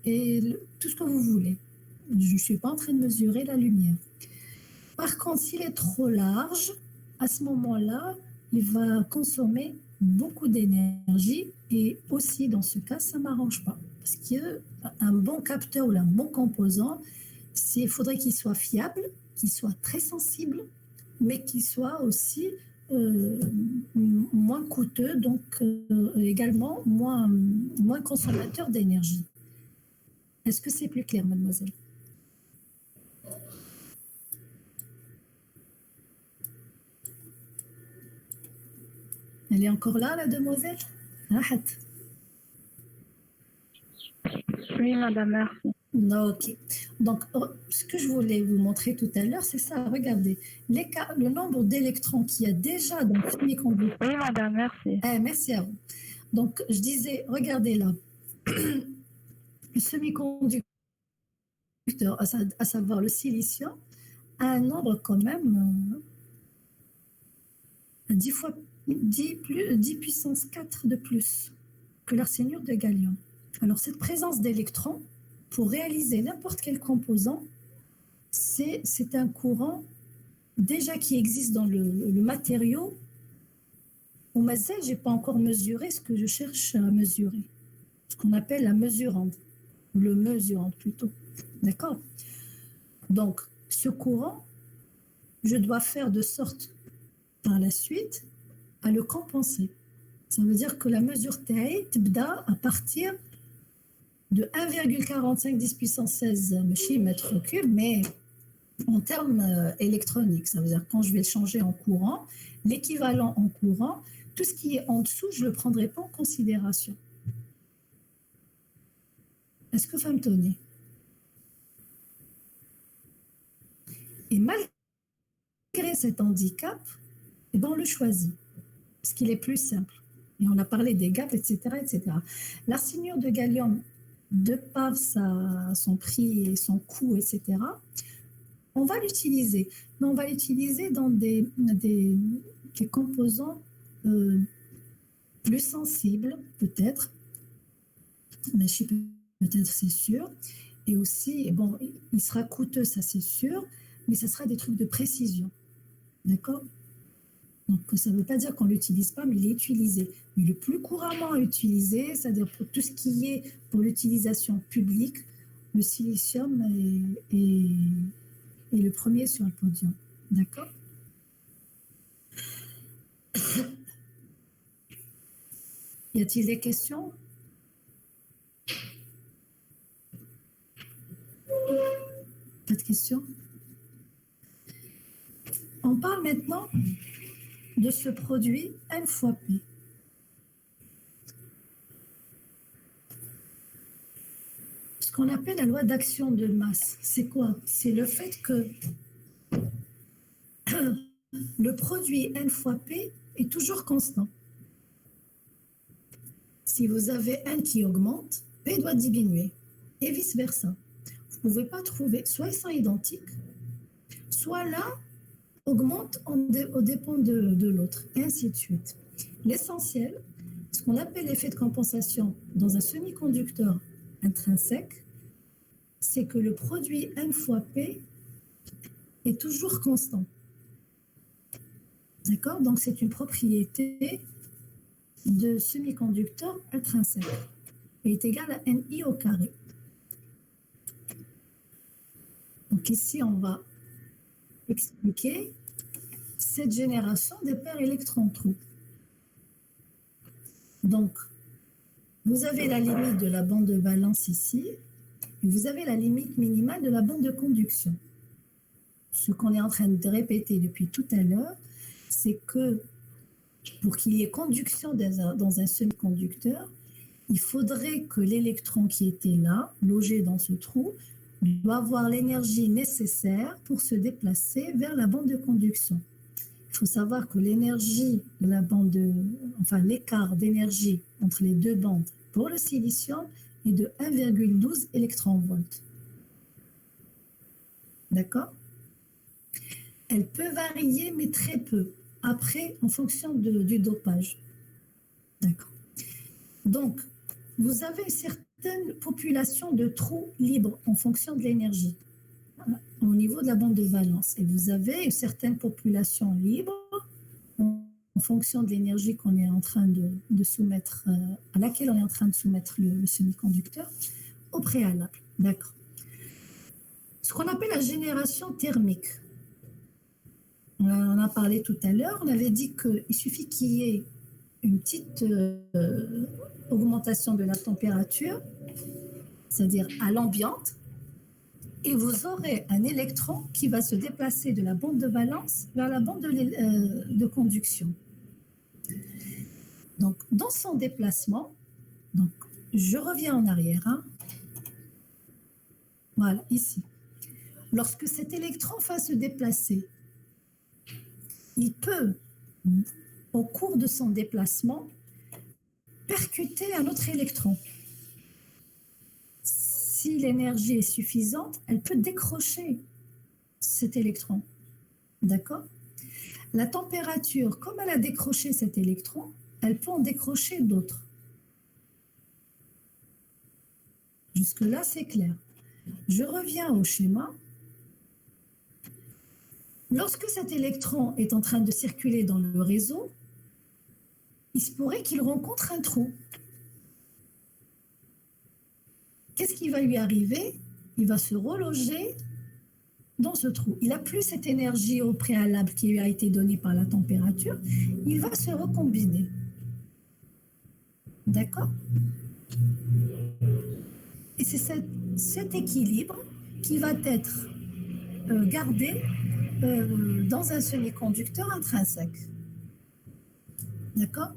et tout ce que vous voulez. Je ne suis pas en train de mesurer la lumière. Par contre, s'il est trop large, à ce moment-là, il va consommer beaucoup d'énergie et aussi, dans ce cas, ça ne m'arrange pas. Parce qu'un bon capteur ou un bon composant, il faudrait qu'il soit fiable, qu'il soit très sensible, mais qu'il soit aussi moins coûteux, donc également moins consommateur d'énergie. Est-ce que c'est plus clair, mademoiselle? Elle est encore là, la demoiselle? Rahat. Oui, madame, merci. Ok. Donc, ce que je voulais vous montrer tout à l'heure, c'est ça. Regardez, le nombre d'électrons qu'il y a déjà dans le semi-conducteur. Oui, madame, merci. Merci à vous. Donc, je disais, regardez là, le semi-conducteur, à savoir le silicium, a un nombre quand même 10 puissance 4 de plus que l'arsénure de gallium. Alors, cette présence d'électrons, pour réaliser n'importe quel composant, c'est un courant déjà qui existe dans le matériau. Au Mazel, je n'ai pas encore mesuré ce que je cherche à mesurer, ce qu'on appelle la mesurante, le mesurante plutôt. D'accord? Donc, ce courant, je dois faire de sorte, par la suite, à le compenser. Ça veut dire que la mesure TAI tibda à partir de 1,45 10 puissance 16 mètres cubes, mais en termes électroniques. Ça veut dire quand je vais le changer en courant, l'équivalent en courant, tout ce qui est en dessous, je ne le prendrai pas en considération. Est-ce que vous me tenez? Et malgré cet handicap, eh ben on le choisit, parce qu'il est plus simple. Et on a parlé des gaps, etc. etc. L'arsénure de gallium, de par son prix et son coût, etc., on va l'utiliser. Mais on va l'utiliser dans des composants plus sensibles, peut-être. Mais je suis peut-être, c'est sûr. Et aussi, bon, il sera coûteux, ça c'est sûr, mais ça sera des trucs de précision. D'accord? Donc, ça ne veut pas dire qu'on ne l'utilise pas, mais il est utilisé. Mais le plus couramment utilisé, c'est-à-dire pour tout ce qui est pour l'utilisation publique, le silicium est le premier sur le podium. D'accord? Y a-t-il des questions? Pas de questions? On parle maintenant de ce produit N fois P. Ce qu'on appelle la loi d'action de masse, c'est quoi? C'est le fait que le produit N fois P est toujours constant. Si vous avez N qui augmente, P doit diminuer, et vice-versa. Vous ne pouvez pas trouver, soit ils sont identiques, soit l'un augmente au dépend de l'autre, et ainsi de suite. L'essentiel, ce qu'on appelle l'effet de compensation dans un semi-conducteur intrinsèque, c'est que le produit N fois P est toujours constant. D'accord? Donc, c'est une propriété de semi-conducteur intrinsèque et est égal à NI au carré. Donc, ici, on va expliquer cette génération des paires électrons-trous. Donc, vous avez la limite de la bande de valence ici, et vous avez la limite minimale de la bande de conduction. Ce qu'on est en train de répéter depuis tout à l'heure, c'est que pour qu'il y ait conduction dans un semi-conducteur, il faudrait que l'électron qui était là, logé dans ce trou, doit avoir l'énergie nécessaire pour se déplacer vers la bande de conduction. Il faut savoir que l'énergie de la bande, l'écart d'énergie entre les deux bandes pour le silicium est de 1,12 électronvolts. D'accord? Elle peut varier, mais très peu, après, en fonction du dopage. D'accord. Donc, vous avez une certaine population de trous libres en fonction de l'énergie, au niveau de la bande de valence. Et vous avez une certaine population libre en fonction de l'énergie qu'on est en train de soumettre, à laquelle on est en train de soumettre le semi-conducteur au préalable. D'accord. Ce qu'on appelle la génération thermique. On en a parlé tout à l'heure. On avait dit qu'il suffit qu'il y ait une petite augmentation de la température, c'est-à-dire à l'ambiante, et vous aurez un électron qui va se déplacer de la bande de valence vers la bande de conduction. Donc, dans son déplacement, donc, je reviens en arrière. Voilà, ici. Lorsque cet électron va se déplacer, il peut, au cours de son déplacement, percuter un autre électron. Si l'énergie est suffisante, elle peut décrocher cet électron. D'accord? La température, comme elle a décroché cet électron, elle peut en décrocher d'autres. Jusque-là, c'est clair. Je reviens au schéma. Lorsque cet électron est en train de circuler dans le réseau, il se pourrait qu'il rencontre un trou. Qu'est-ce qui va lui arriver? Il va se reloger dans ce trou. Il n'a plus cette énergie au préalable qui lui a été donnée par la température. Il va se recombiner. D'accord? Et c'est cet équilibre qui va être gardé dans un semi-conducteur intrinsèque. D'accord?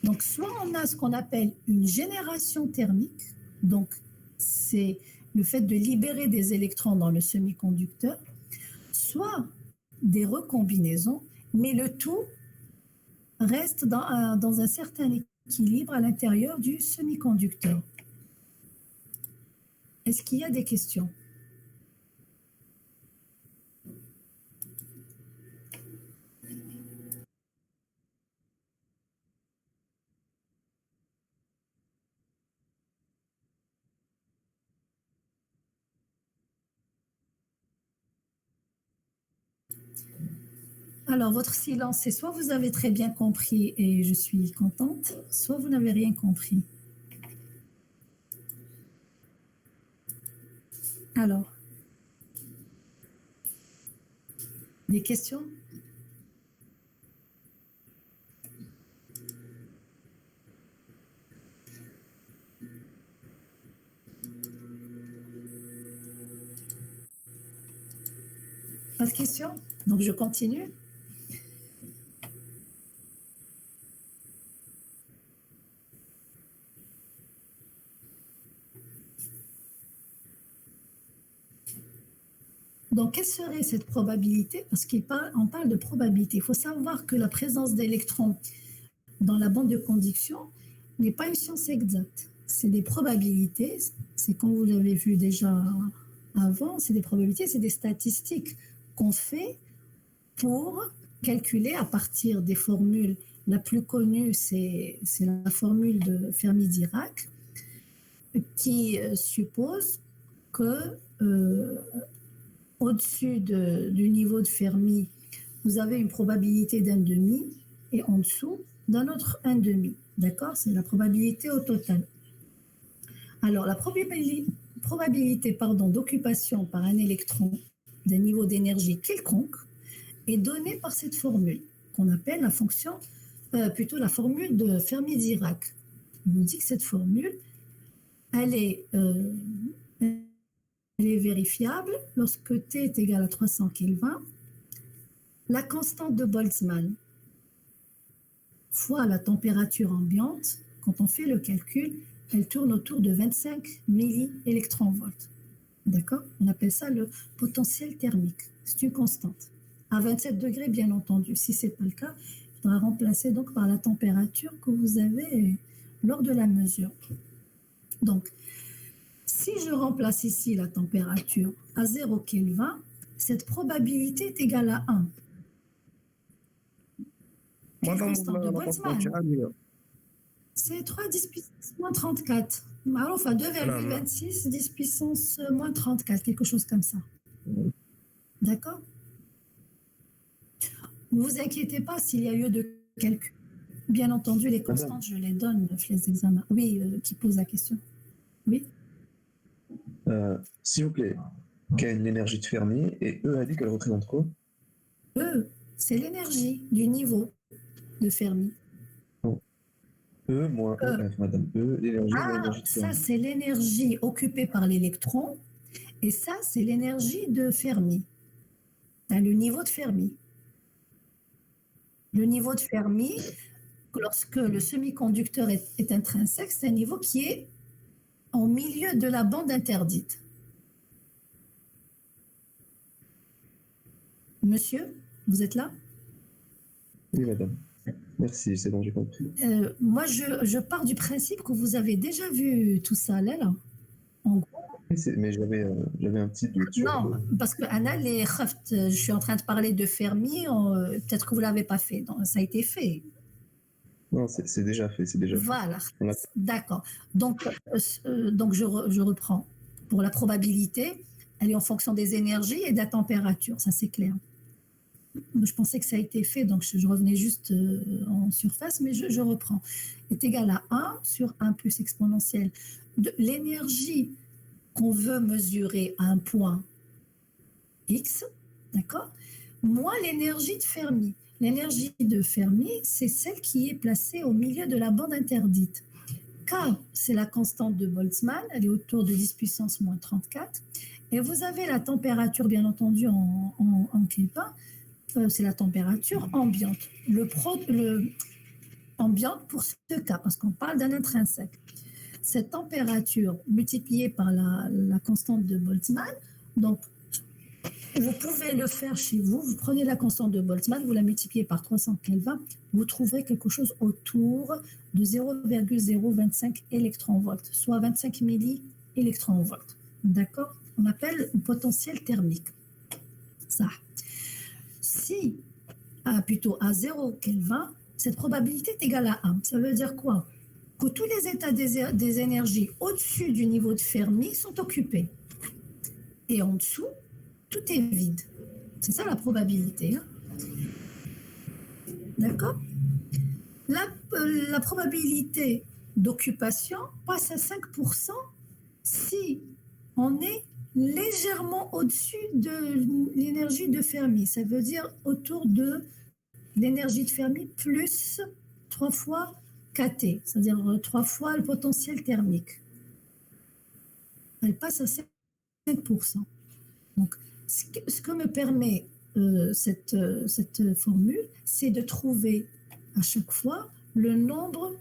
Donc, soit on a ce qu'on appelle une génération thermique, donc c'est le fait de libérer des électrons dans le semi-conducteur, soit des recombinaisons, mais le tout reste dans un certain équilibre à l'intérieur du semi-conducteur. Est-ce qu'il y a des questions? Alors, votre silence, c'est soit vous avez très bien compris et je suis contente, soit vous n'avez rien compris. Alors, des questions? Pas de questions? Donc, je continue. Donc, quelle serait cette probabilité? Parce qu'on parle de probabilité. Il faut savoir que la présence d'électrons dans la bande de conduction n'est pas une science exacte. C'est des probabilités. c'est comme vous l'avez vu déjà avant, c'est des probabilités, c'est des statistiques qu'on fait pour calculer à partir des formules. La plus connue, c'est la formule de Fermi-Dirac qui suppose que au-dessus du niveau de Fermi, vous avez une probabilité d'un demi et en dessous d'un autre un demi. D'accord? C'est la probabilité au total. Alors, la probabilité d'occupation par un électron d'un niveau d'énergie quelconque est donnée par cette formule qu'on appelle la fonction, plutôt la formule de Fermi-Dirac. Je vous dis que cette formule, elle est vérifiable lorsque T est égal à 300 Kelvin. La constante de Boltzmann fois la température ambiante, quand on fait le calcul, elle tourne autour de 25 milliélectronvolts. D'accord? On appelle ça le potentiel thermique. C'est une constante. À 27 degrés, bien entendu. Si ce n'est pas le cas, il faudra remplacer donc par la température que vous avez lors de la mesure. Donc, si je remplace ici la température à 0 Kelvin, cette probabilité est égale à 1. Quelle constante de Boltzmann? C'est 3 10 puissance moins 34. Enfin, 2,26 10 puissance moins 34, quelque chose comme ça. D'accord? Ne vous inquiétez pas s'il y a eu de calcul. Bien entendu, les constantes, je les donne, les examens. Oui, qui pose la question. Oui. S'il vous plaît, quelle est l'énergie de Fermi et E a dit qu'elle représente quoi? E, c'est l'énergie du niveau de Fermi. E moins EF, madame. E, l'énergie de Fermi. Ça, c'est l'énergie occupée par l'électron. Et ça, c'est l'énergie de Fermi. Le niveau de Fermi. Le niveau de Fermi, lorsque le semi-conducteur est intrinsèque, c'est un niveau qui est en milieu de la bande interdite. Monsieur, vous êtes là? Oui, madame. Merci, c'est bon, j'ai compris. Moi, je pars du principe que vous avez déjà vu tout ça, là. En gros. Mais j'avais un petit doute. Non, parce que Anna, je suis en train de parler de Fermi, peut-être que vous ne l'avez pas fait. Donc, ça a été fait. Non, c'est déjà fait, c'est déjà voilà. fait. Voilà, d'accord. Donc je reprends. Pour la probabilité, elle est en fonction des énergies et de la température, ça c'est clair. Je pensais que ça a été fait, donc je revenais juste en surface, mais je reprends. Est égal à 1 sur 1 plus exponentielle de l'énergie qu'on veut mesurer à un point X, d'accord, moins l'énergie de Fermi. L'énergie de Fermi, c'est celle qui est placée au milieu de la bande interdite. K, c'est la constante de Boltzmann, elle est autour de 10 puissance moins 34. Et vous avez la température, bien entendu, en Kelvin, c'est la température ambiante. Ambiante pour ce cas, parce qu'on parle d'un intrinsèque. Cette température multipliée par la constante de Boltzmann, donc vous pouvez le faire chez vous, vous prenez la constante de Boltzmann, vous la multipliez par 300 Kelvin, vous trouverez quelque chose autour de 0,025 électronvolts, soit 25 milliélectronvolts. D'accord? On appelle le potentiel thermique. Ça. Si, plutôt à 0 Kelvin, cette probabilité est égale à 1. Ça veut dire quoi? Que tous les états des énergies au-dessus du niveau de Fermi sont occupés. Et en dessous, tout est vide. C'est ça la probabilité. Hein? D'accord? La probabilité d'occupation passe à 5% si on est légèrement au-dessus de l'énergie de Fermi. Ça veut dire autour de l'énergie de Fermi plus 3 fois kT, c'est-à-dire 3 fois le potentiel thermique. Elle passe à 5%. Donc, ce que me permet cette formule, c'est de trouver à chaque fois le nombre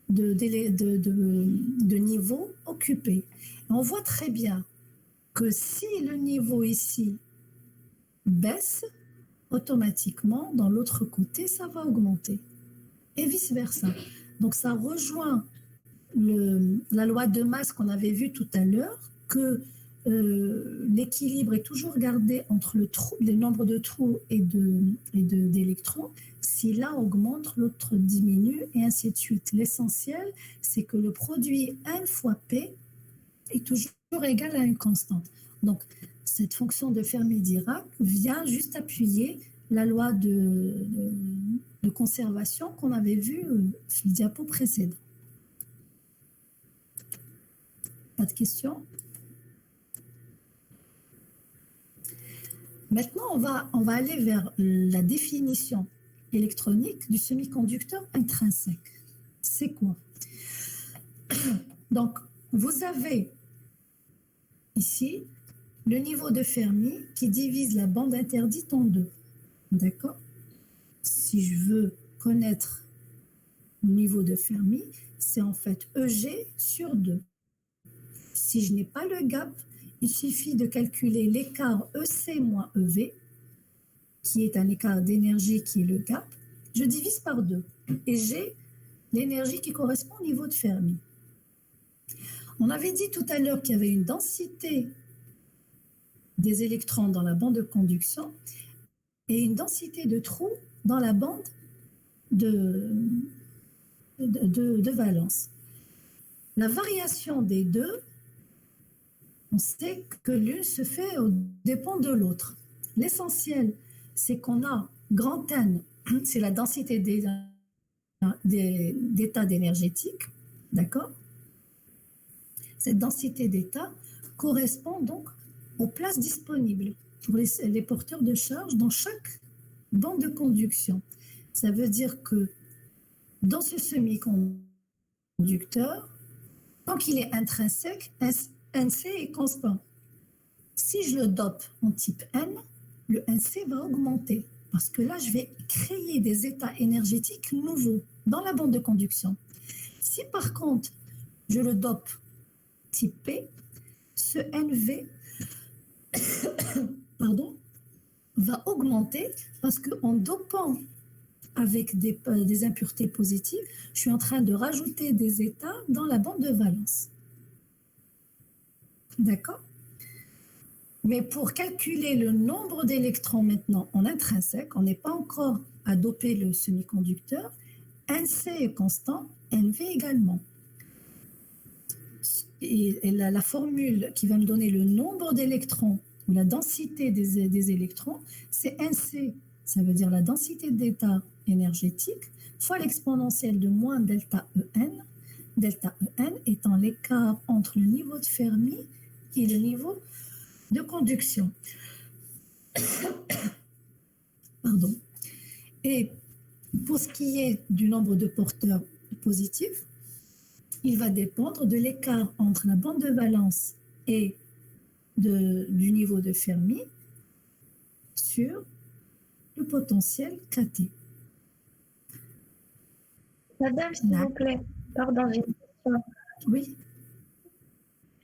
de niveaux occupés. On voit très bien que si le niveau ici baisse, automatiquement, dans l'autre côté, ça va augmenter. Et vice-versa. Donc, ça rejoint la loi de masse qu'on avait vue tout à l'heure, que l'équilibre est toujours gardé entre le nombre de trous et d'électrons. Si l'un augmente, l'autre diminue, et ainsi de suite. L'essentiel, c'est que le produit N fois P est toujours égal à une constante. Donc, cette fonction de Fermi-Dirac vient juste appuyer la loi de conservation qu'on avait vue sur le diapo précédent. Pas de questions? Maintenant, on va aller vers la définition électronique du semi-conducteur intrinsèque. C'est quoi? Donc, vous avez ici le niveau de Fermi qui divise la bande interdite en deux. D'accord? Si je veux connaître le niveau de Fermi, c'est en fait EG sur 2. Si je n'ai pas le gap, il suffit de calculer l'écart EC moins EV, qui est un écart d'énergie qui est le gap. Je divise par 2 et j'ai l'énergie qui correspond au niveau de Fermi. On avait dit tout à l'heure qu'il y avait une densité des électrons dans la bande de conduction et une densité de trous dans la bande de valence. La variation des deux, on sait que l'une se fait au dépend de l'autre. L'essentiel, c'est qu'on a grand N, c'est la densité d'état énergétique, d'accord? Cette densité d'état correspond donc aux places disponibles pour les porteurs de charge dans chaque bande de conduction. Ça veut dire que dans ce semi-conducteur, tant qu'il est intrinsèque, NC est constant. Si je le dope en type N, le NC va augmenter parce que là, je vais créer des états énergétiques nouveaux dans la bande de conduction. Si par contre, je le dope type P, ce NV va augmenter parce qu'en dopant avec des impuretés positives, je suis en train de rajouter des états dans la bande de valence. D'accord? Mais pour calculer le nombre d'électrons maintenant en intrinsèque, on n'est pas encore à doper le semi-conducteur. NC est constant, NV également. Et la formule qui va me donner le nombre d'électrons ou la densité des électrons, c'est NC, ça veut dire la densité d'état énergétique, fois l'exponentielle de moins delta EN étant l'écart entre le niveau de Fermi et le niveau de conduction. Pardon. Et pour ce qui est du nombre de porteurs positifs, il va dépendre de l'écart entre la bande de valence et du niveau de Fermi sur le potentiel KT. Madame, s'il vous plaît, pardon, j'ai une question. Oui.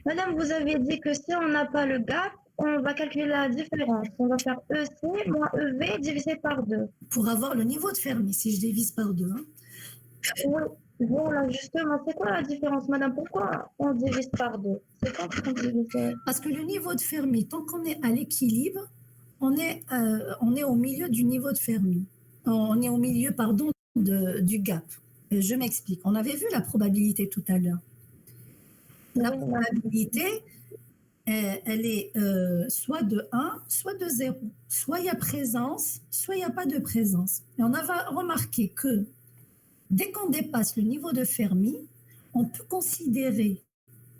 Madame, vous avez dit que si on n'a pas le gap, on va calculer la différence. On va faire EC moins EV divisé par 2. Pour avoir le niveau de Fermi, si je divise par 2. Hein. Oui, voilà, justement, c'est quoi la différence, madame? Pourquoi on divise par 2? C'est quoi qu'on divise? Parce que le niveau de Fermi, tant qu'on est à l'équilibre, on est au milieu du niveau de Fermi. On est au milieu, pardon, du gap. Je m'explique. On avait vu la probabilité tout à l'heure. La probabilité, elle est soit de 1, soit de 0. Soit il y a présence, soit il n'y a pas de présence. Et on a remarqué que dès qu'on dépasse le niveau de Fermi, on peut considérer,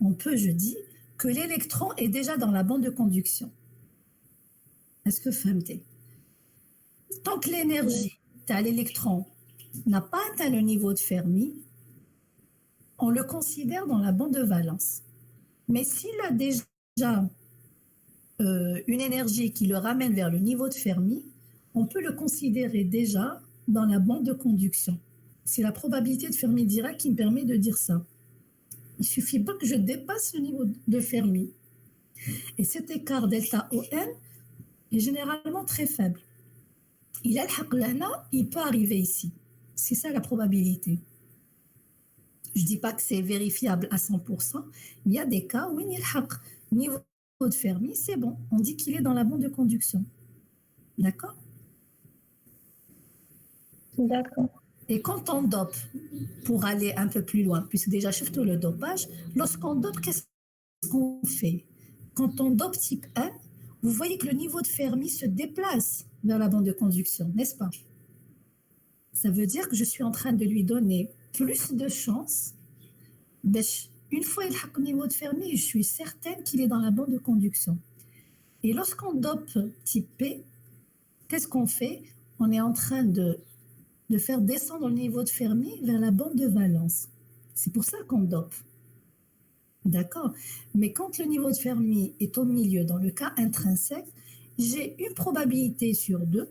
je dis, que l'électron est déjà dans la bande de conduction. Est-ce que vous comprenez? Tant que l'énergie à l'électron n'a pas atteint le niveau de Fermi, on le considère dans la bande de valence. Mais s'il a déjà une énergie qui le ramène vers le niveau de Fermi, on peut le considérer déjà dans la bande de conduction. C'est la probabilité de Fermi-Dirac qui me permet de dire ça. Il suffit pas que je dépasse le niveau de Fermi. Et cet écart delta ON est généralement très faible. Il peut arriver ici. C'est ça la probabilité. Je ne dis pas que c'est vérifiable à 100%, mais il y a des cas où il y a le haq. Niveau de Fermi, c'est bon. On dit qu'il est dans la bande de conduction. D'accord? D'accord. Et quand on dope, pour aller un peu plus loin, puisque déjà, surtout le dopage, lorsqu'on dope, qu'est-ce qu'on fait? Quand on dope type 1, vous voyez que le niveau de Fermi se déplace vers la bande de conduction, n'est-ce pas? Ça veut dire que je suis en train de lui donner plus de chances. Une fois il a le niveau de Fermi, je suis certaine qu'il est dans la bande de conduction. Et lorsqu'on dope type P, qu'est-ce qu'on fait? On est en train de faire descendre le niveau de Fermi vers la bande de valence. C'est pour ça qu'on dope. D'accord? Mais quand le niveau de Fermi est au milieu, dans le cas intrinsèque, j'ai une probabilité sur 2.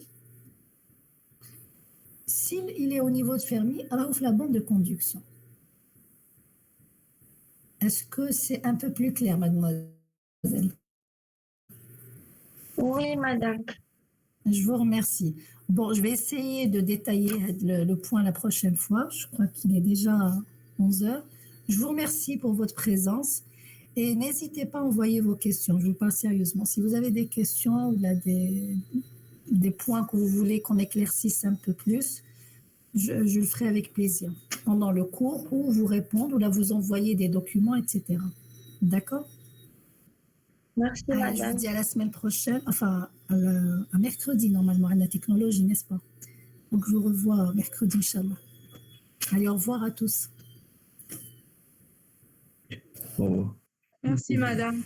S'il est au niveau de Fermi, alors la bande de conduction. Est-ce que c'est un peu plus clair, mademoiselle? Oui, madame. Je vous remercie. Bon, je vais essayer de détailler le point la prochaine fois. Je crois qu'il est déjà 11 heures. Je vous remercie pour votre présence et n'hésitez pas à envoyer vos questions. Je vous parle sérieusement. Si vous avez des questions ou là des points que vous voulez qu'on éclaircisse un peu plus, je le ferai avec plaisir pendant le cours ou vous répondre ou là vous envoyer des documents, etc. D'accord? Merci, Je madame. vous dis à la semaine prochaine, enfin à mercredi normalement, à la technologie, n'est-ce pas? Donc je vous revois mercredi, Inch'Allah. Allez, au revoir à tous. Au revoir. Merci, madame.